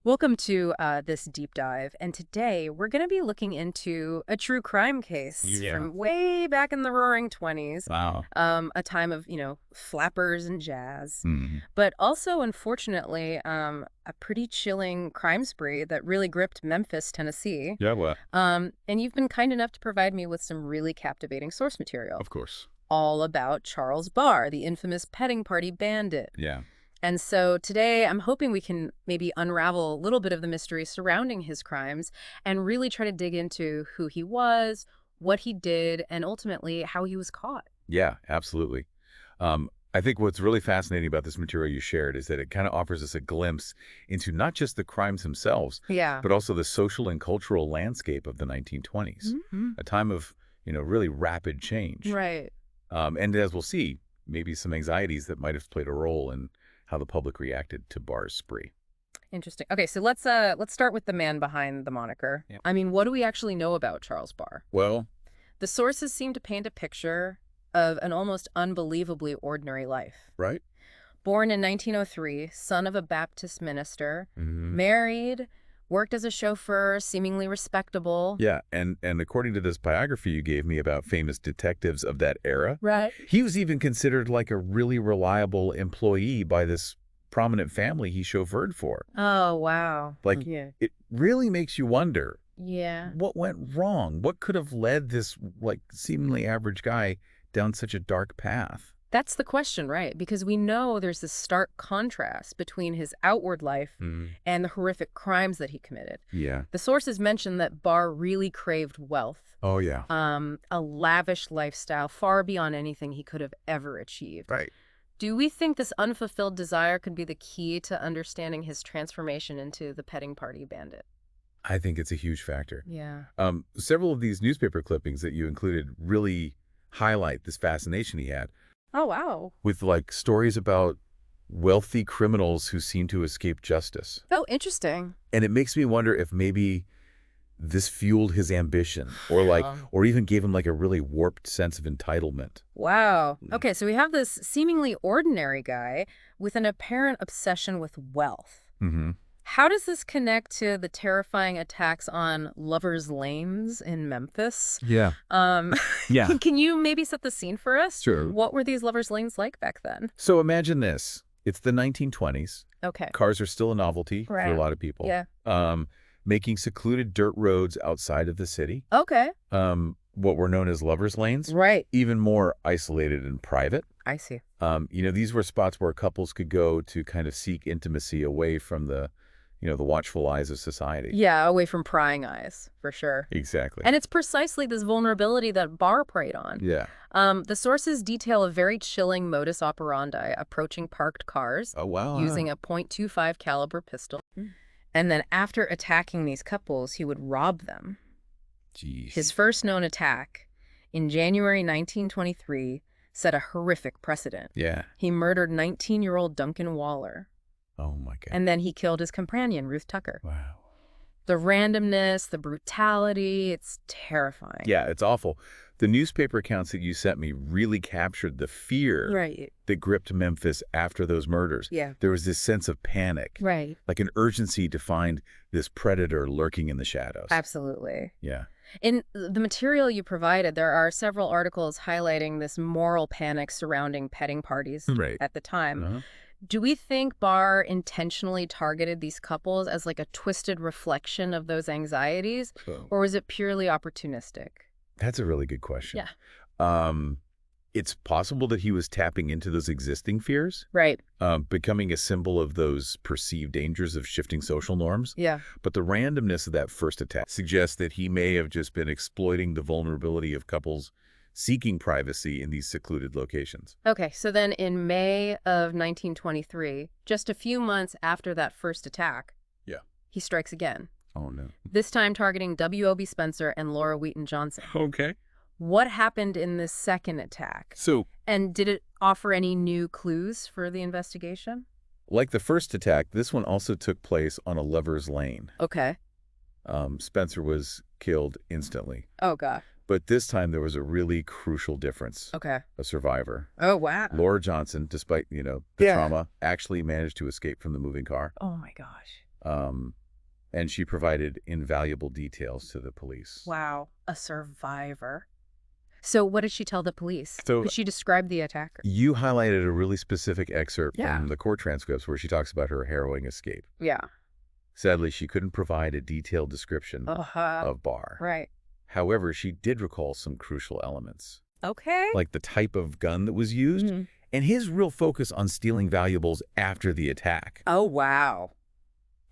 Welcome to this deep dive, and today we're going to be looking into a true crime case Yeah. from way back in the Roaring 20s, Wow. a time of, flappers and jazz, Mhm. but also, unfortunately, a pretty chilling crime spree that really gripped Memphis, Tennessee. Yeah, what? And you've been kind enough to provide me with some really captivating source material, Of course. all about Charles Barr, the infamous Petting Party Bandit. Yeah. And so today I'm hoping we can maybe unravel a little bit of the mystery surrounding his crimes and really try to dig into who he was, what he did, and ultimately how he was caught. Yeah, absolutely. I think what's really fascinating about this material you shared is that it kind of offers us a glimpse into not just the crimes themselves, Yeah. but also the social and cultural landscape of the 1920s, Hmm. a time of, really rapid change. Right. And as we'll see, maybe some anxieties that might have played a role in how the public reacted to Barr's spree. Interesting. Okay, so let's start with the man behind the moniker. Yeah. I mean, what do we actually know about Charles Barr? Well, The sources seem to paint a picture of an almost unbelievably ordinary life. right? Born in 1903, son of a Baptist minister, Hmm. married, worked as a chauffeur, seemingly respectable. Yeah, and according to this biography you gave me about famous detectives of that era, Right. he was even considered like a really reliable employee by this prominent family he chauffeured for. Oh, wow. Like, Yeah. it really makes you wonder Yeah. what went wrong? What could have led this, like, seemingly average guy down such a dark path? That's the question, right? Because we know there's this stark contrast between his outward life Mm. and the horrific crimes that he committed. Yeah. The sources mention that Barr really craved wealth, Oh, yeah. a lavish lifestyle far beyond anything he could have ever achieved. Right. Do we think this unfulfilled desire could be the key to understanding his transformation into the petting party bandit? I think it's a huge factor. Yeah. Several of these newspaper clippings that you included really highlight this fascination he had Oh, wow. with, like, stories about wealthy criminals who seem to escape justice. Oh, interesting. And it makes me wonder if maybe this fueled his ambition or or even gave him like a really warped sense of entitlement. Wow. Mm. Okay, so we have this seemingly ordinary guy with an apparent obsession with wealth. Mm-hmm. How does this connect to the terrifying attacks on lovers' lanes in Memphis? Yeah. Um, Yeah. can you maybe set the scene for us? Sure. What were these lovers' lanes like back then? So imagine this. It's the 1920s. Okay. Cars are still a novelty for Right. a lot of people. Yeah. Making secluded dirt roads outside of the city, Okay. what were known as lovers' lanes, Right. even more isolated and private. I see. These were spots where couples could go to kind of seek intimacy away from the watchful eyes of society. Yeah, away from prying eyes, for sure. Exactly. And it's precisely this vulnerability that Barr preyed on. Yeah. The sources detail a very chilling modus operandi, approaching parked cars, Oh, wow. using a .25 caliber pistol. And then after attacking these couples, he would rob them. Jeez. His first known attack, in January 1923, set a horrific precedent. Yeah. He murdered 19-year-old Duncan Waller, Oh, my God. and then he killed his companion, Ruth Tucker. Wow. The randomness, the brutality, it's terrifying. Yeah, it's awful. The newspaper accounts that you sent me really captured the fear Right. that gripped Memphis after those murders. Yeah. There was this sense of panic, Right. like an urgency to find this predator lurking in the shadows. Absolutely. Yeah. In the material you provided, there are several articles highlighting this moral panic surrounding petting parties Right. at the time. Uh-huh. Do we think Barr intentionally targeted these couples as like a twisted reflection of those anxieties, or was it purely opportunistic? That's a really good question. Yeah. It's possible that he was tapping into those existing fears, Right. becoming a symbol of those perceived dangers of shifting social norms. Yeah. But the randomness of that first attack suggests that he may have just been exploiting the vulnerability of couples seeking privacy in these secluded locations. Okay, so then in May of 1923, just a few months after that first attack, Yeah. he strikes again, Oh, no. this time targeting W.O.B. Spencer and Laura Wheaton Johnson. Okay. What happened in this second attack? So, And did it offer any new clues for the investigation? like the first attack, this one also took place on a lover's lane. Okay. Spencer was killed instantly. Oh, God. But this time there was a really crucial difference. Okay. A survivor. Oh, wow. Laura Johnson, despite, the Yeah. trauma, actually managed to escape from the moving car. Oh, my gosh. And she provided invaluable details to the police. Wow, a survivor. So what did she tell the police? So Could she describe the attacker? you highlighted a really specific excerpt Yeah. from the court transcripts where she talks about her harrowing escape. Yeah. Sadly, she couldn't provide a detailed description of Barr. Right. However, she did recall some crucial elements, Okay. like the type of gun that was used and his real focus on stealing valuables after the attack. Oh, wow.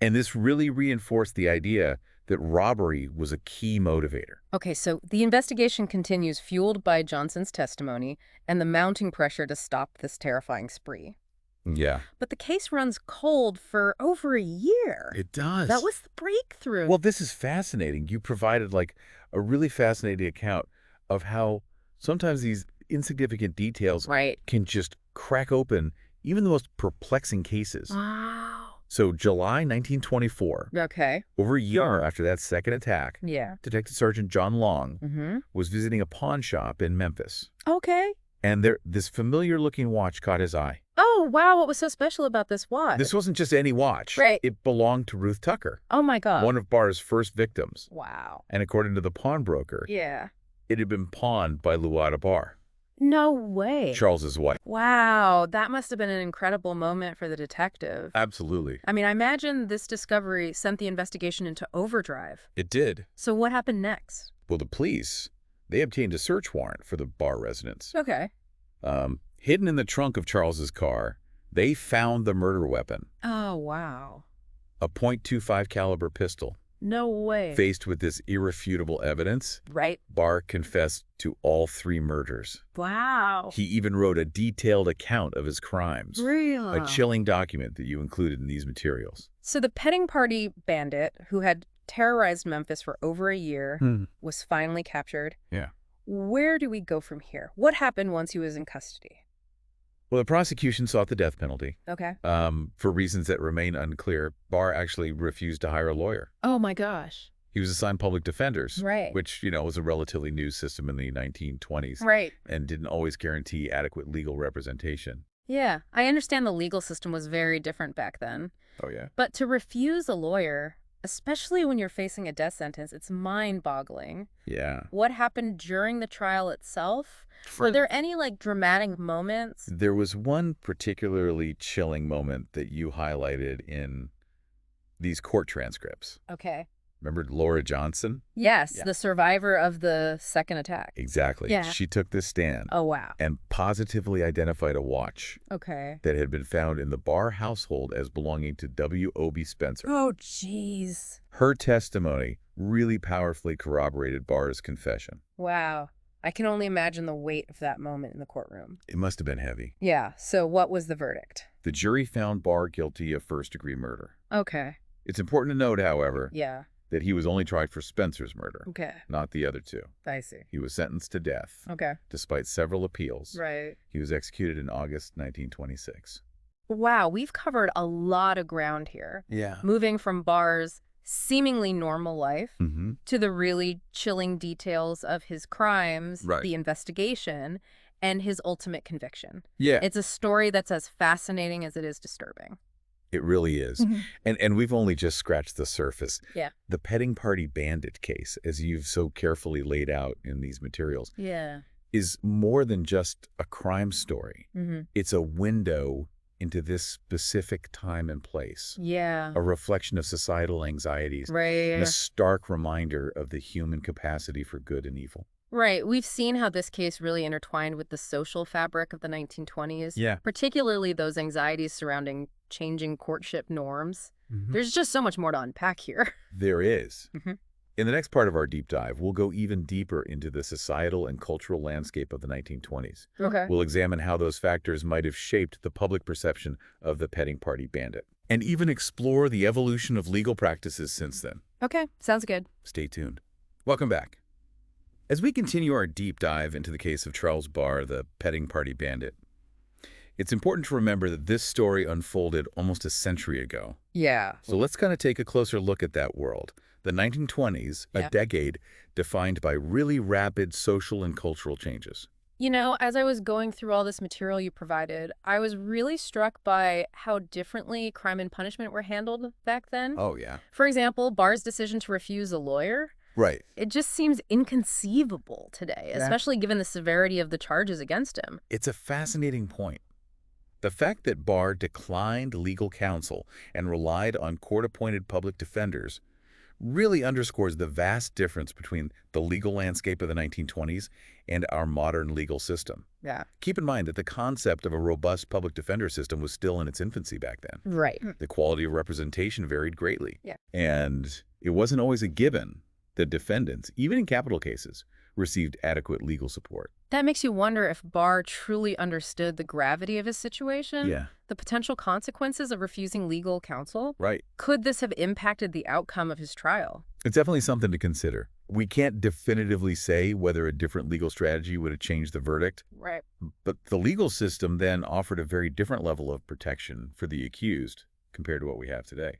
And this really reinforced the idea that robbery was a key motivator. Okay, so the investigation continues, fueled by Johnson's testimony and the mounting pressure to stop this terrifying spree. Yeah. But the case runs cold for over a year. It does. That was the breakthrough. Well, this is fascinating. You provided like a really fascinating account of how sometimes these insignificant details can just crack open even the most perplexing cases. Wow. So July 1924, Okay. over a year after that second attack, Yeah. Detective Sergeant John Long was visiting a pawn shop in Memphis. Okay. And this familiar-looking watch caught his eye. Oh, wow. What was so special about this watch? This wasn't just any watch. Right. It belonged to Ruth Tucker, Oh, my God. one of Barr's first victims. Wow. And according to the pawnbroker, Yeah. it had been pawned by Luada Barr, No way. Charles's wife. Wow. That must have been an incredible moment for the detective. Absolutely. I mean, I imagine this discovery sent the investigation into overdrive. It did. So what happened next? Well, the police, they obtained a search warrant for the Barr residence. Okay. Hidden in the trunk of Charles's car, they found the murder weapon, Oh, wow. a .25 caliber pistol. No way. Faced with this irrefutable evidence, Right. Barr confessed to all 3 murders. Wow. He even wrote a detailed account of his crimes, Real. a chilling document that you included in these materials. So the Petting Party Bandit, who had terrorized Memphis for over a year, was finally captured. Yeah. Where do we go from here? What happened once he was in custody? Well, the prosecution sought the death penalty. Okay. For reasons that remain unclear, Barr actually refused to hire a lawyer. Oh, my gosh. He was assigned public defenders, Right. which, was a relatively new system in the 1920s Right. and didn't always guarantee adequate legal representation. Yeah. I understand the legal system was very different back then. Oh, yeah. But to refuse a lawyer, especially when you're facing a death sentence, it's mind-boggling. Yeah. What happened during the trial itself? Were there any, dramatic moments? There was one particularly chilling moment that you highlighted in these court transcripts. Okay. Remember Laura Johnson? Yes, Yeah. the survivor of the second attack. Exactly. Yeah. She took the stand Oh, wow. and positively identified a watch Okay. that had been found in the Barr household as belonging to W.O.B. Spencer. Oh, jeez. Her testimony really powerfully corroborated Barr's confession. Wow. I can only imagine the weight of that moment in the courtroom. It must have been heavy. Yeah, so what was the verdict? The jury found Barr guilty of first-degree murder. Okay. It's important to note, however, Yeah. that he was only tried for Spencer's murder, Okay. not the other 2. I see. He was sentenced to death. Okay. Despite several appeals. Right. He was executed in August 1926. Wow, we've covered a lot of ground here. Yeah. Moving from Barr's seemingly normal life to the really chilling details of his crimes, Right. the investigation, and his ultimate conviction. Yeah. It's a story that's as fascinating as it is disturbing. It really is. And we've only just scratched the surface. Yeah. The Petting Party Bandit case, as you've so carefully laid out in these materials, Yeah. is more than just a crime story. It's a window into this specific time and place. Yeah. A reflection of societal anxieties. And Right. a stark reminder of the human capacity for good and evil. Right. We've seen how this case really intertwined with the social fabric of the 1920s. Yeah. Particularly those anxieties surrounding changing courtship norms. There's just so much more to unpack here. There is. Mhm. In the next part of our deep dive, we'll go even deeper into the societal and cultural landscape of the 1920s. Okay. We'll examine how those factors might have shaped the public perception of the Petting Party Bandit, and even explore the evolution of legal practices since then. Okay. Sounds good. Stay tuned. Welcome back. As we continue our deep dive into the case of Charles Barr, the Petting Party Bandit, it's important to remember that this story unfolded almost a century ago. Yeah. So let's kind of take a closer look at that world. The 1920s, Yeah. a decade defined by really rapid social and cultural changes. You know, as I was going through all this material you provided, I was really struck by how differently crime and punishment were handled back then. Oh, yeah. For example, Barr's decision to refuse a lawyer. Right. It just seems inconceivable today, Yeah. especially given the severity of the charges against him. It's a fascinating point. The fact that Barr declined legal counsel and relied on court-appointed public defenders really underscores the vast difference between the legal landscape of the 1920s and our modern legal system. Yeah. Keep in mind that the concept of a robust public defender system was still in its infancy back then. Right. The quality of representation varied greatly. Yeah. And it wasn't always a given that defendants, even in capital cases, received adequate legal support. That makes you wonder if Barr truly understood the gravity of his situation, Yeah. the potential consequences of refusing legal counsel. Right. Could this have impacted the outcome of his trial? It's definitely something to consider. We can't definitively say whether a different legal strategy would have changed the verdict, Right. but the legal system then offered a very different level of protection for the accused compared to what we have today.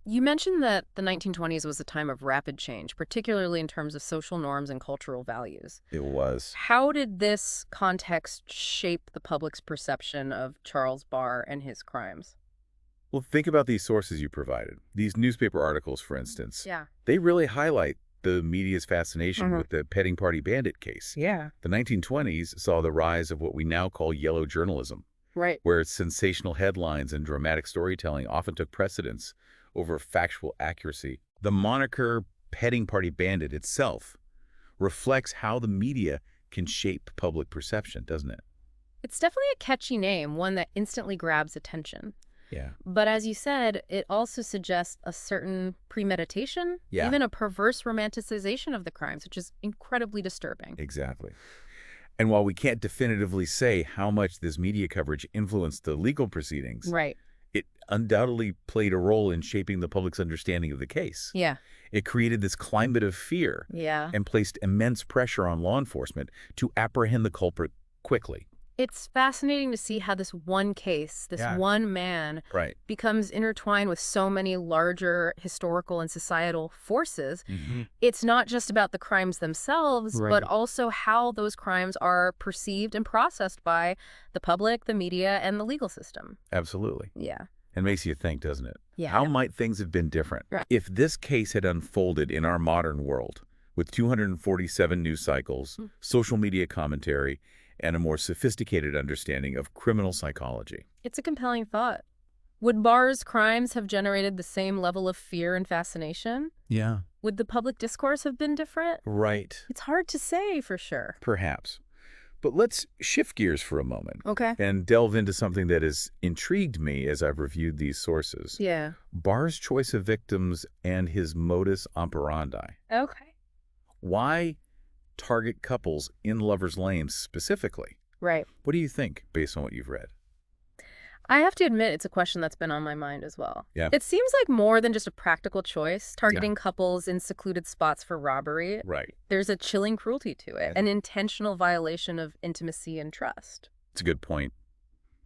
You mentioned that the 1920s was a time of rapid change, particularly in terms of social norms and cultural values. It was. How did this context shape the public's perception of Charles Barr and his crimes? Well, think about these sources you provided. These newspaper articles, for instance. Yeah. They really highlight the media's fascination Mhm. with the Petting Party Bandit case. Yeah. The 1920s saw the rise of what we now call yellow journalism, Right. where sensational headlines and dramatic storytelling often took precedence over factual accuracy. The moniker Petting Party Bandit itself reflects how the media can shape public perception, doesn't it? It's definitely a catchy name, one that instantly grabs attention. Yeah. But as you said, it also suggests a certain premeditation, Yeah. even a perverse romanticization of the crimes, which is incredibly disturbing. Exactly. And while we can't definitively say how much this media coverage influenced the legal proceedings, Right. it undoubtedly played a role in shaping the public's understanding of the case. Yeah. It created this climate of fear Yeah. and placed immense pressure on law enforcement to apprehend the culprit quickly. It's fascinating to see how this one case, this Yeah. one man, Right. becomes intertwined with so many larger historical and societal forces. Mm-hmm. It's not just about the crimes themselves, Right. but also how those crimes are perceived and processed by the public, the media, and the legal system. Absolutely. Yeah. It makes you think, doesn't it? Yeah. How might things have been different Right. if this case had unfolded in our modern world with 247 news cycles, social media commentary, and a more sophisticated understanding of criminal psychology? It's a compelling thought. Would Barr's crimes have generated the same level of fear and fascination? Yeah. Would the public discourse have been different? Right. It's hard to say for sure. Perhaps. But let's shift gears for a moment Okay. and delve into something that has intrigued me as I've reviewed these sources. Yeah. Barr's choice of victims and his modus operandi. Okay. Why target couples in lovers' lanes specifically? Right. What do you think, based on what you've read? I have to admit it's a question that's been on my mind as well. Yeah. It seems like more than just a practical choice, targeting couples in secluded spots for robbery. Right. There's a chilling cruelty to it, Yeah. an intentional violation of intimacy and trust. It's a good point.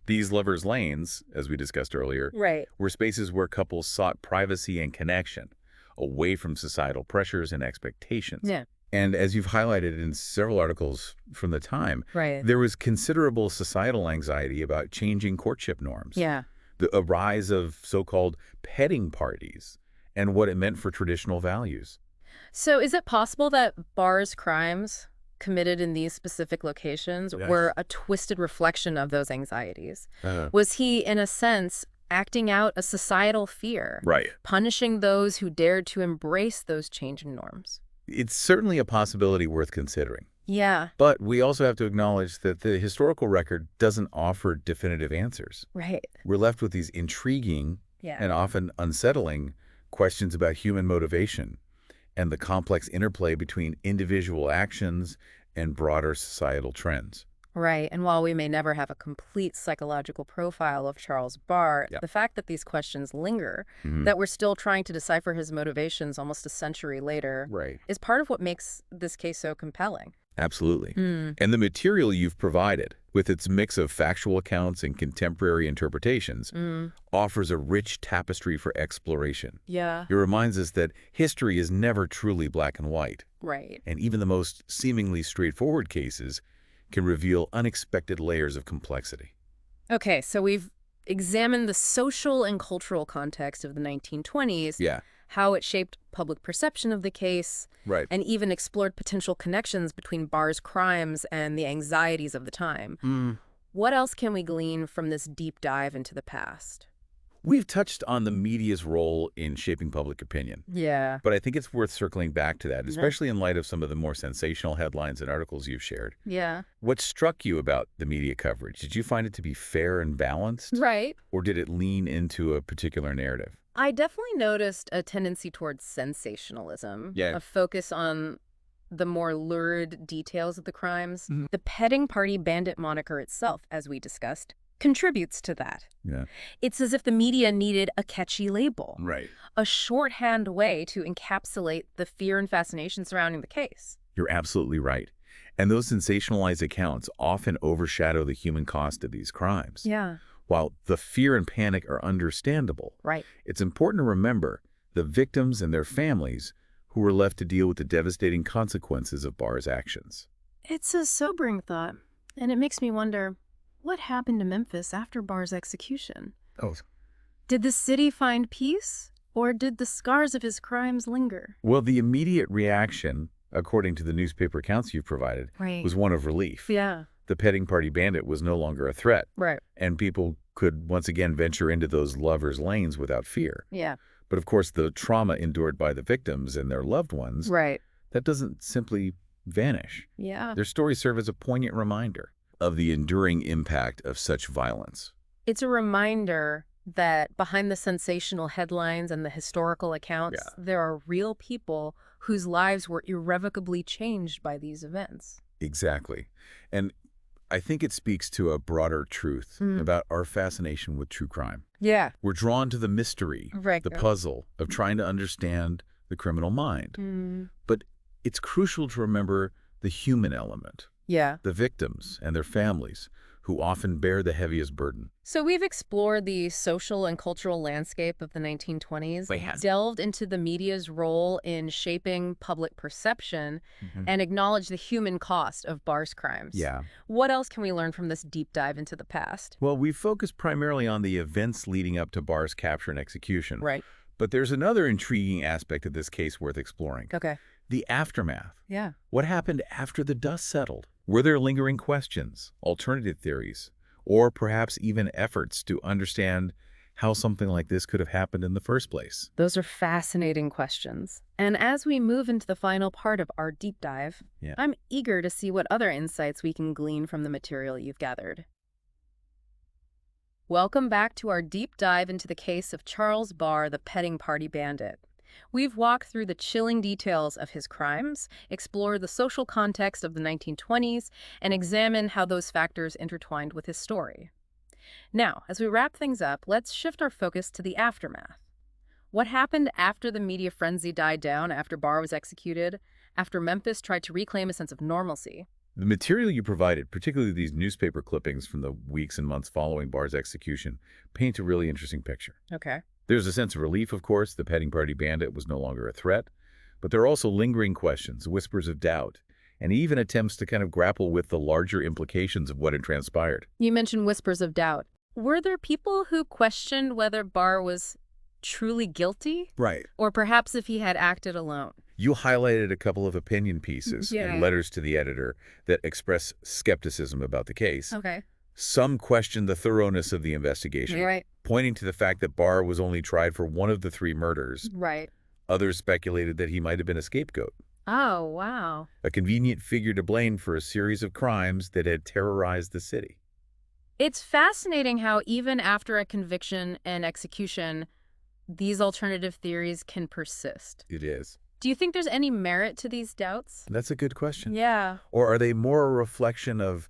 These lovers' lanes, as we discussed earlier, Right. were spaces where couples sought privacy and connection, away from societal pressures and expectations. Yeah. And as you've highlighted in several articles from the time, Right. there was considerable societal anxiety about changing courtship norms. Yeah. A rise of so-called petting parties and what it meant for traditional values. So is it possible that Barr's crimes committed in these specific locations Yes. were a twisted reflection of those anxieties? Was he, in a sense, acting out a societal fear, Right. punishing those who dared to embrace those changing norms? It's certainly a possibility worth considering. Yeah. But we also have to acknowledge that the historical record doesn't offer definitive answers. Right. We're left with these intriguing Yeah. and often unsettling questions about human motivation and the complex interplay between individual actions and broader societal trends. Right. And while we may never have a complete psychological profile of Charles Barr, Yeah. the fact that these questions linger, Mhm. that we're still trying to decipher his motivations almost a century later, Right. is part of what makes this case so compelling. Absolutely. And the material you've provided, with its mix of factual accounts and contemporary interpretations, offers a rich tapestry for exploration. Yeah. It reminds us that history is never truly black and white, Right. and even the most seemingly straightforward cases can reveal unexpected layers of complexity. Okay, so we've examined the social and cultural context of the 1920s, Yeah, how it shaped public perception of the case, right. and even explored potential connections between Barr's crimes and the anxieties of the time. What else can we glean from this deep dive into the past? We've touched on the media's role in shaping public opinion, Yeah. but I think it's worth circling back to that, Mhm. especially in light of some of the more sensational headlines and articles you've shared. Yeah. What struck you about the media coverage? Did you find it to be fair and balanced, Right. or did it lean into a particular narrative? I definitely noticed a tendency towards sensationalism, Yeah. a focus on the more lurid details of the crimes. Mhm. The Petting Party Bandit moniker itself, as we discussed, contributes to that. Yeah. It's as if the media needed a catchy label, Right. a shorthand way to encapsulate the fear and fascination surrounding the case. You're absolutely right. And those sensationalized accounts often overshadow the human cost of these crimes. Yeah. While the fear and panic are understandable, Right. it's important to remember the victims and their families who were left to deal with the devastating consequences of Barr's actions. It's a sobering thought, and it makes me wonder, what happened to Memphis after Barr's execution? Oh. Did the city find peace, or did the scars of his crimes linger? Well, the immediate reaction, according to the newspaper accounts you've provided, Right. was one of relief. Yeah. The Petting Party Bandit was no longer a threat, Right. and people could once again venture into those lovers' lanes without fear. Yeah. But of course, the trauma endured by the victims and their loved ones, Right. that doesn't simply vanish. Yeah. Their stories serve as a poignant reminder of the enduring impact of such violence. It's a reminder that behind the sensational headlines and the historical accounts, Yeah. there are real people whose lives were irrevocably changed by these events. Exactly. And I think it speaks to a broader truth about our fascination with true crime. Yeah. We're drawn to the mystery, Right. the puzzle of trying to understand the criminal mind. But it's crucial to remember the human element, Yeah. the victims and their families, who often bear the heaviest burden. So we've explored the social and cultural landscape of the 1920s, We have. delved into the media's role in shaping public perception, and acknowledged the human cost of Barr's crimes. Yeah. What else can we learn from this deep dive into the past? Well, we focused primarily on the events leading up to Barr's capture and execution. Right. But there's another intriguing aspect of this case worth exploring. Okay. The aftermath. Yeah. What happened after the dust settled? Were there lingering questions, alternative theories, or perhaps even efforts to understand how something like this could have happened in the first place? Those are fascinating questions. And as we move into the final part of our deep dive, Yeah. I'm eager to see what other insights we can glean from the material you've gathered. Welcome back to our deep dive into the case of Charles Barr, the Petting Party Bandit. We've walked through the chilling details of his crimes, explored the social context of the 1920s, and examined how those factors intertwined with his story. Now, as we wrap things up, let's shift our focus to the aftermath. What happened after the media frenzy died down, after Barr was executed, after Memphis tried to reclaim a sense of normalcy? The material you provided, particularly these newspaper clippings from the weeks and months following Barr's execution, paint a really interesting picture. Okay. There's a sense of relief, of course. The Petting Party Bandit was no longer a threat. But there are also lingering questions, whispers of doubt, and even attempts to kind of grapple with the larger implications of what had transpired. You mentioned whispers of doubt. Were there people who questioned whether Barr was truly guilty? Right. Or perhaps if he had acted alone? You highlighted a couple of opinion pieces and letters to the editor that express skepticism about the case. Okay. Some questioned the thoroughness of the investigation, Right. pointing to the fact that Barr was only tried for one of the 3 murders. Right. Others speculated that he might have been a scapegoat, Oh, wow. a convenient figure to blame for a series of crimes that had terrorized the city. It's fascinating how even after a conviction and execution, these alternative theories can persist. It is. Do you think there's any merit to these doubts? That's a good question. Yeah. Or are they more a reflection of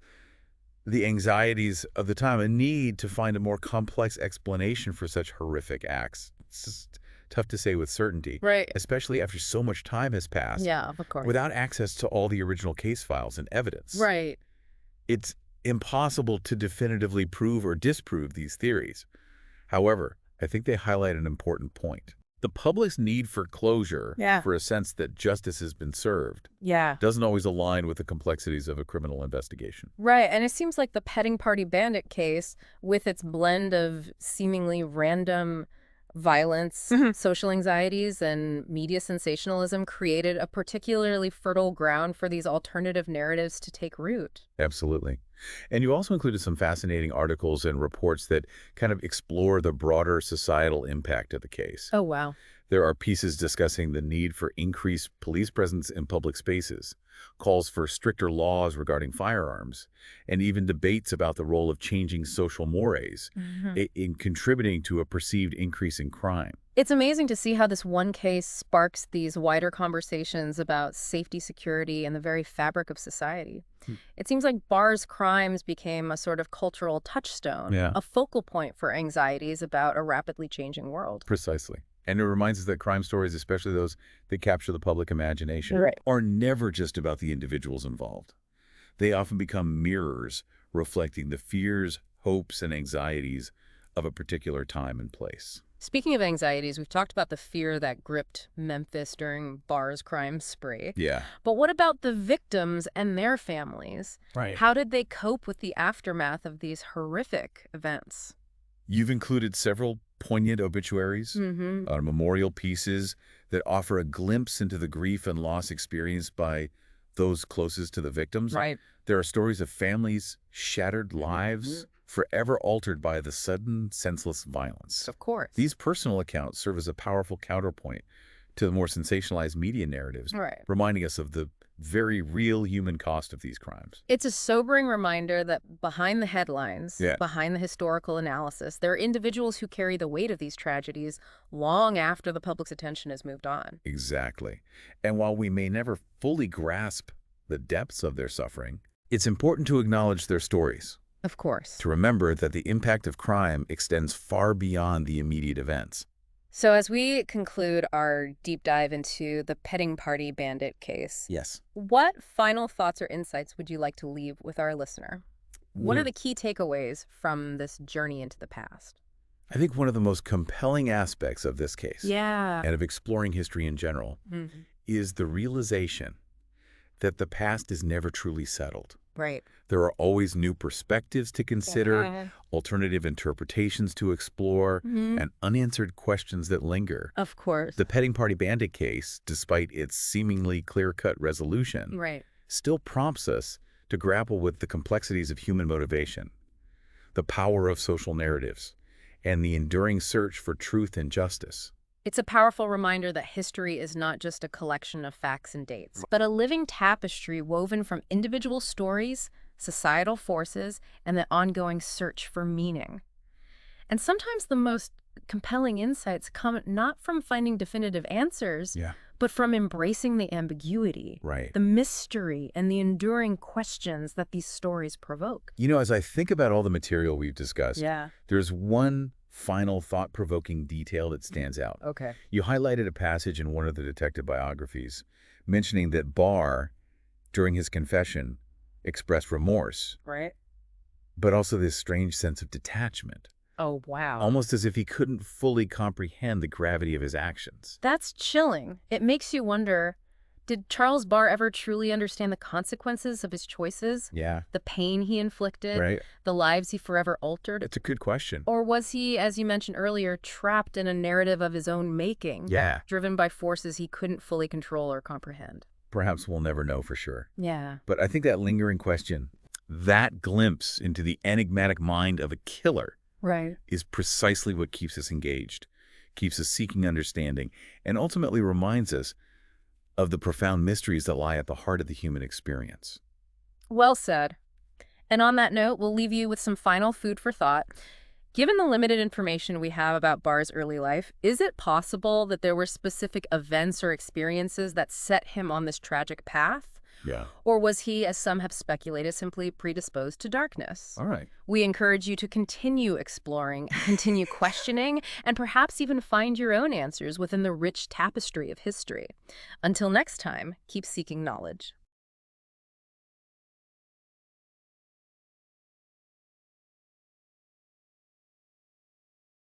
the anxieties of the time, a need to find a more complex explanation for such horrific acts? It's just tough to say with certainty, Right. especially after so much time has passed Yeah, of course. without access to all the original case files and evidence. Right. It's impossible to definitively prove or disprove these theories. However, I think they highlight an important point. The public's need for closure, Yeah. for a sense that justice has been served, Yeah. doesn't always align with the complexities of a criminal investigation. Right, and it seems like the Petting Party Bandit case, with its blend of seemingly random violence, social anxieties, and media sensationalism, created a particularly fertile ground for these alternative narratives to take root. Absolutely. And you also included some fascinating articles and reports that kind of explore the broader societal impact of the case. Oh, wow. There are pieces discussing the need for increased police presence in public spaces, calls for stricter laws regarding firearms, and even debates about the role of changing social mores in contributing to a perceived increase in crime. It's amazing to see how this one case sparks these wider conversations about safety, security, and the very fabric of society. It seems like Barr's crimes became a sort of cultural touchstone, Yeah. a focal point for anxieties about a rapidly changing world. Precisely. And it reminds us that crime stories, especially those that capture the public imagination, Right. are never just about the individuals involved. They often become mirrors reflecting the fears, hopes, and anxieties of a particular time and place. Speaking of anxieties, we've talked about the fear that gripped Memphis during Barr's crime spree. Yeah. But what about the victims and their families? Right. How did they cope with the aftermath of these horrific events? You've included several poignant obituaries, memorial pieces that offer a glimpse into the grief and loss experienced by those closest to the victims. Right. There are stories of families' shattered lives, forever altered by the sudden, senseless violence. Of course. These personal accounts serve as a powerful counterpoint to the more sensationalized media narratives, Right. reminding us of the very real human cost of these crimes. It's a sobering reminder that behind the headlines, Yeah. behind the historical analysis, there are individuals who carry the weight of these tragedies long after the public's attention has moved on. Exactly. And while we may never fully grasp the depths of their suffering, it's important to acknowledge their stories, Of course. to remember that the impact of crime extends far beyond the immediate events. So as we conclude our deep dive into the Petting Party Bandit case, Yes. what final thoughts or insights would you like to leave with our listener? What are the key takeaways from this journey into the past? I think one of the most compelling aspects of this case, Yeah. and of exploring history in general, is the realization that the past is never truly settled. Right. There are always new perspectives to consider, alternative interpretations to explore, and unanswered questions that linger. Of course. The Petting Party Bandit case, despite its seemingly clear-cut resolution, Right. still prompts us to grapple with the complexities of human motivation, the power of social narratives, and the enduring search for truth and justice. It's a powerful reminder that history is not just a collection of facts and dates, but a living tapestry woven from individual stories, societal forces, and the ongoing search for meaning. And sometimes the most compelling insights come not from finding definitive answers, but from embracing the ambiguity, Right. the mystery, and the enduring questions that these stories provoke. You know, as I think about all the material we've discussed, Yeah. there's one final thought-provoking detail that stands out. Okay. You highlighted a passage in one of the detective biographies mentioning that Barr, during his confession, expressed remorse, Right. but also this strange sense of detachment, Oh, wow. almost as if he couldn't fully comprehend the gravity of his actions. That's chilling. It makes you wonder, did Charles Barr ever truly understand the consequences of his choices? Yeah, The pain he inflicted? right? The lives he forever altered? It's a good question. Or was he, as you mentioned earlier, trapped in a narrative of his own making, Yeah, driven by forces he couldn't fully control or comprehend? perhaps we'll never know for sure. Yeah. But I think that lingering question, that glimpse into the enigmatic mind of a killer, Right. is precisely what keeps us engaged, keeps us seeking understanding, and ultimately reminds us of the profound mysteries that lie at the heart of the human experience. Well said. And on that note, we'll leave you with some final food for thought. Given the limited information we have about Barr's early life, is it possible that there were specific events or experiences that set him on this tragic path? Yeah. Or was he, as some have speculated, simply predisposed to darkness? All right. We encourage you to continue exploring, continue questioning, and perhaps even find your own answers within the rich tapestry of history. Until next time, keep seeking knowledge.